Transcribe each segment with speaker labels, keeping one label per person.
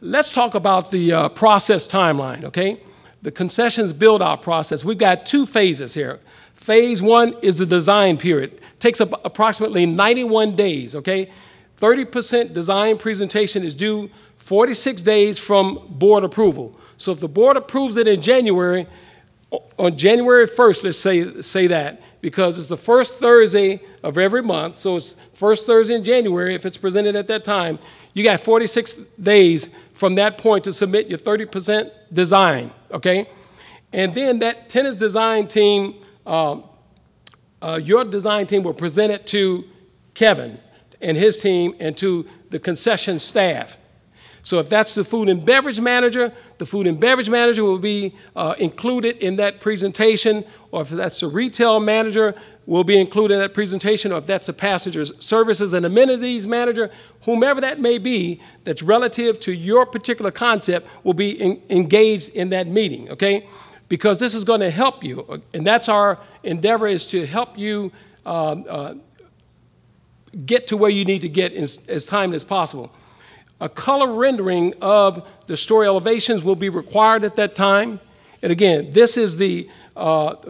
Speaker 1: let's talk about the process timeline, okay? The concessions build-out process. We've got two phases here. Phase one is the design period. Takes up approximately 91 days, okay? 30% design presentation is due 46 days from board approval. So if the board approves it in January, on January 1st, let's say that, because it's the first Thursday of every month, so it's first Thursday in January, if it's presented at that time, you got 46 days from that point to submit your 30% design, okay? And then that tenant's design team, your design team will present it to Kevin and his team and to the concession staff. So if that's the food and beverage manager, the food and beverage manager will be included in that presentation, or if that's the retail manager, will be included in that presentation, or if that's the passenger services and amenities manager, whomever that may be, that's relative to your particular concept will be engaged in that meeting, okay? Because this is going to help you, and that's our endeavor, is to help you get to where you need to get as timely as possible. A color rendering of the story elevations will be required at that time. And again, this is the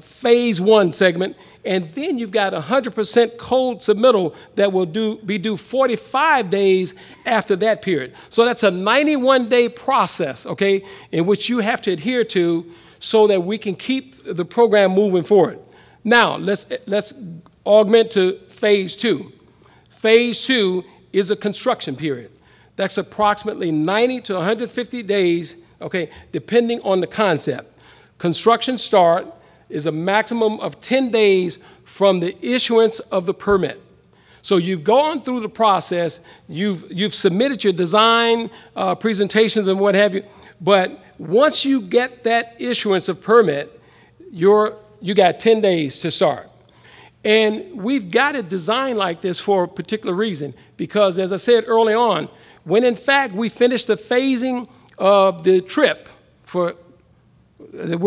Speaker 1: phase one segment. And then you've got 100% code submittal that will be due 45 days after that period. So that's a 91-day process, okay, in which you have to adhere to so that we can keep the program moving forward. Now, let's augment to phase two. Phase two is a construction period. That's approximately 90 to 150 days, okay, depending on the concept. Construction start is a maximum of 10 days from the issuance of the permit. So you've gone through the process, you've submitted your design presentations and what have you, but once you get that issuance of permit, you got 10 days to start. And we've got it designed like this for a particular reason, because as I said early on, when in fact we finish the phasing of the trip, we're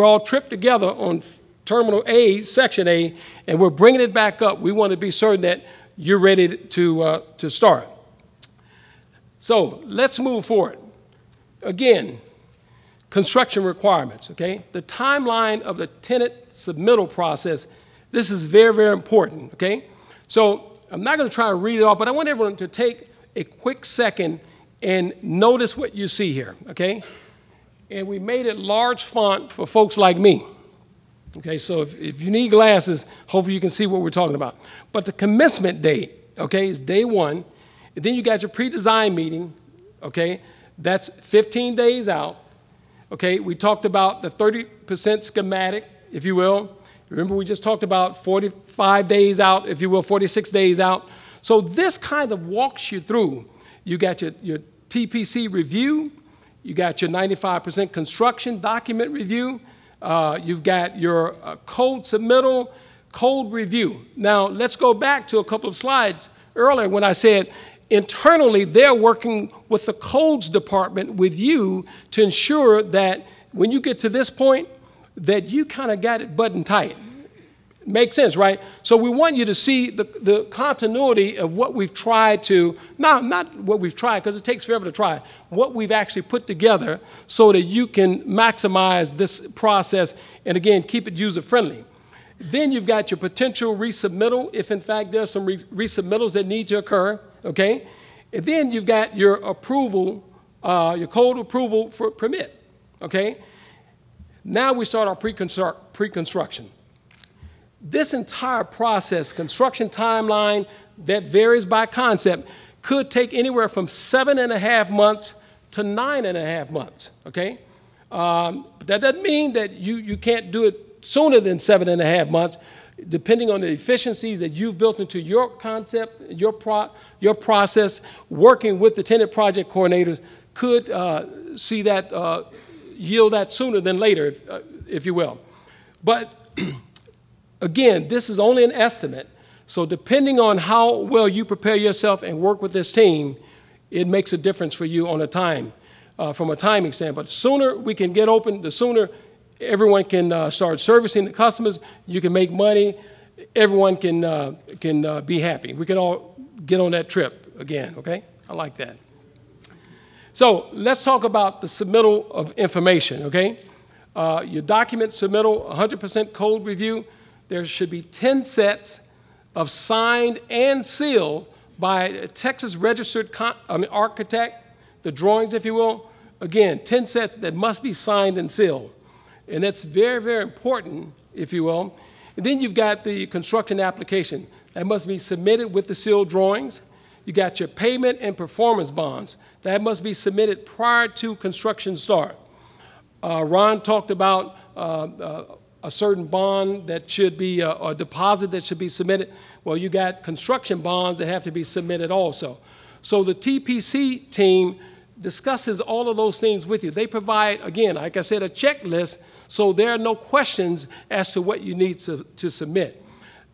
Speaker 1: all tripped together on Terminal A, Section A, and we're bringing it back up, we want to be certain that you're ready to start. So let's move forward. Again, construction requirements, okay? The timeline of the tenant submittal process, this is very, very important, okay? So I'm not going to try to read it all, but I want everyone to take a quick second and notice what you see here, okay? And we made it large font for folks like me. Okay, so if you need glasses, hopefully you can see what we're talking about. But the commencement date, okay, is day one. And then you got your pre-design meeting, okay? That's 15 days out. Okay, we talked about the 30% schematic, if you will. Remember, we just talked about 45 days out, if you will, 46 days out. So this kind of walks you through. You got your TPC review. You got your 95% construction document review. You've got your code submittal, code review. Now, let's go back to a couple of slides earlier when I said internally they're working with the codes department with you to ensure that when you get to this point that you kind of got it buttoned tight. Makes sense, right? So we want you to see the continuity of what we've tried to, not what we've tried, because it takes forever to try, what we've actually put together so that you can maximize this process and, again, keep it user-friendly. Then you've got your potential resubmittal, if in fact there's some resubmittals that need to occur, okay? And then you've got your approval, your code approval for permit, okay? Now we start our pre-construction. This entire process, construction timeline that varies by concept, could take anywhere from 7.5 months to 9.5 months, okay? That doesn't mean that you can't do it sooner than 7.5 months, depending on the efficiencies that you've built into your concept, your process, working with the tenant project coordinators could see that, yield that sooner than later, if you will. But again, this is only an estimate, so depending on how well you prepare yourself and work with this team, it makes a difference for you on a time, from a timing standpoint. The sooner we can get open, the sooner everyone can start servicing the customers, you can make money, everyone can be happy. We can all get on that trip again, okay? I like that. So let's talk about the submittal of information, okay? Your document submittal, 100% code review. There should be 10 sets of signed and sealed by a Texas registered architect, the drawings, if you will. Again, 10 sets that must be signed and sealed. And that's very, very important, if you will. And then you've got the construction application. That must be submitted with the sealed drawings. You got your payment and performance bonds. That must be submitted prior to construction start. Ron talked about a certain bond that should be, a deposit that should be submitted. Well, you got construction bonds that have to be submitted also. So the TPC team discusses all of those things with you. They provide, again, like I said, a checklist, so there are no questions as to what you need to submit.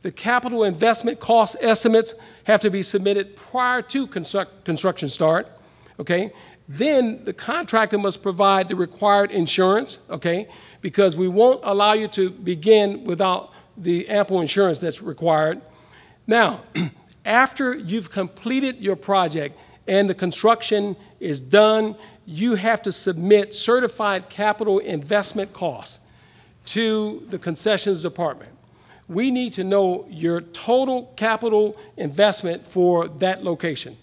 Speaker 1: The capital investment cost estimates have to be submitted prior to construction start, okay? Then the contractor must provide the required insurance, okay? Because we won't allow you to begin without the ample insurance that's required. Now, after you've completed your project and the construction is done, you have to submit certified capital investment costs to the concessions department. We need to know your total capital investment for that location.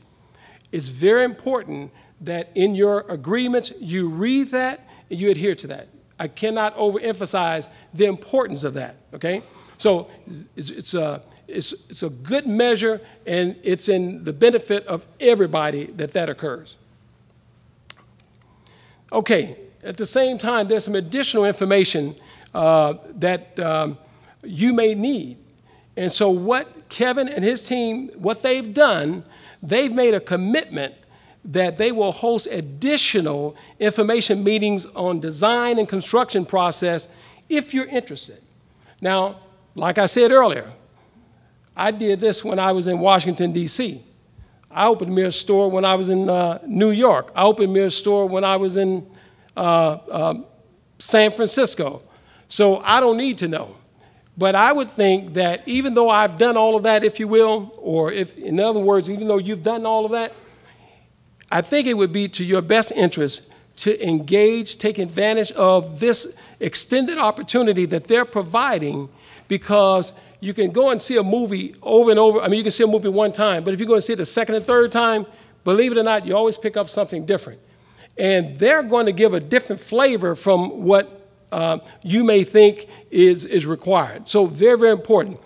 Speaker 1: It's very important that in your agreements you read that and you adhere to that. I cannot overemphasize the importance of that, okay? So it's a good measure, and it's in the benefit of everybody that occurs. Okay, at the same time, there's some additional information that you may need. And so what Kevin and his team, what they've done, they've made a commitment that they will host additional information meetings on design and construction process if you're interested. Now, like I said earlier, I did this when I was in Washington, D.C. I opened me a store when I was in New York. I opened me a store when I was in San Francisco. So I don't need to know. But I would think that even though I've done all of that, if you will, or if, in other words, even though you've done all of that, I think it would be to your best interest to engage, take advantage of this extended opportunity that they're providing, because you can go and see a movie over and over. I mean, you can see a movie one time, but if you go and see it a second and third time, believe it or not, you always pick up something different. And they're going to give a different flavor from what you may think is required. So very, very important.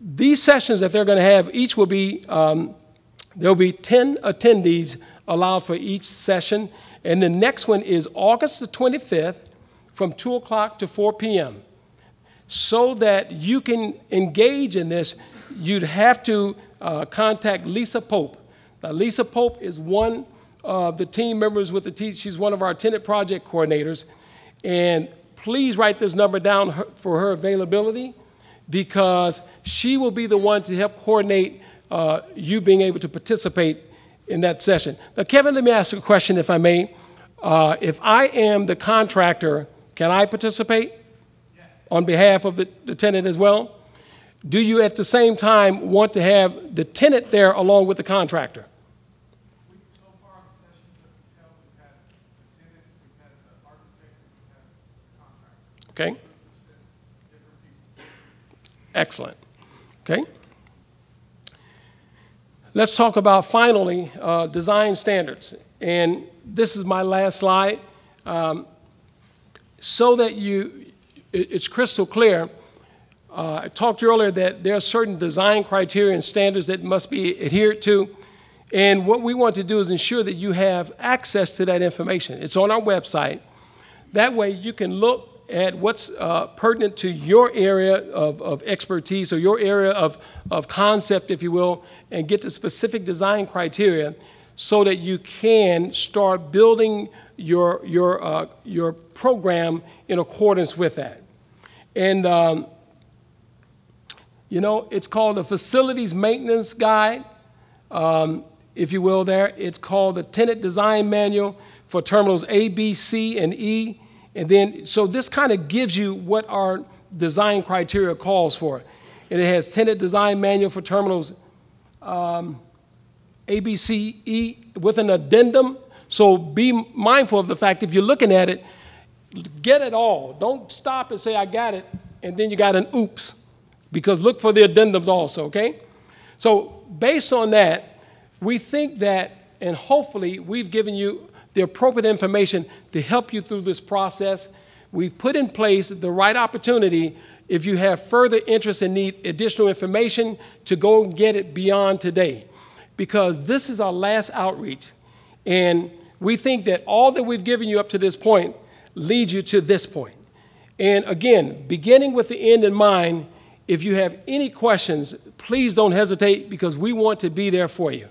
Speaker 1: These sessions that they're going to have, each will be, there'll be 10 attendees allowed for each session. And the next one is August the 25th from 2 o'clock to 4 p.m. So that you can engage in this, you'd have to contact Lisa Pope. Now, Lisa Pope is one of the team members with the team. She's one of our tenant project coordinators. And please write this number down for her availability, because she will be the one to help coordinate you being able to participate in that session. Now, Kevin, let me ask you a question, if I may. If I am the contractor, can I participate? Yes. On behalf of the tenant as well? Do you at the same time want to have the tenant there along with the contractor?
Speaker 2: So far, the sessions that we've held, we've had the tenants, we've had the architect, we've had the contractor.
Speaker 1: Okay. Excellent. Okay. Let's talk about, finally, design standards. And this is my last slide. So that it's crystal clear, I talked earlier that there are certain design criteria and standards that must be adhered to. And what we want to do is ensure that you have access to that information. It's on our website. That way you can look at what's pertinent to your area of expertise, or your area of concept, if you will, and get the specific design criteria so that you can start building your program in accordance with that. And, you know, it's called the Facilities Maintenance Guide, if you will there. It's called the Tenant Design Manual for Terminals A, B, C, and E. And then, so this kind of gives you what our design criteria calls for. And it has Tenant Design Manual for Terminals A, B, C, E with an addendum. So be mindful of the fact, if you're looking at it, get it all. Don't stop and say, I got it, and then you got an oops, because look for the addendums also, okay? So based on that, we think that, and hopefully we've given you the appropriate information to help you through this process. We've put in place the right opportunity if you have further interest and need additional information to go and get it beyond today, because this is our last outreach. And we think that all that we've given you up to this point leads you to this point. And again, beginning with the end in mind, if you have any questions, please don't hesitate, because we want to be there for you.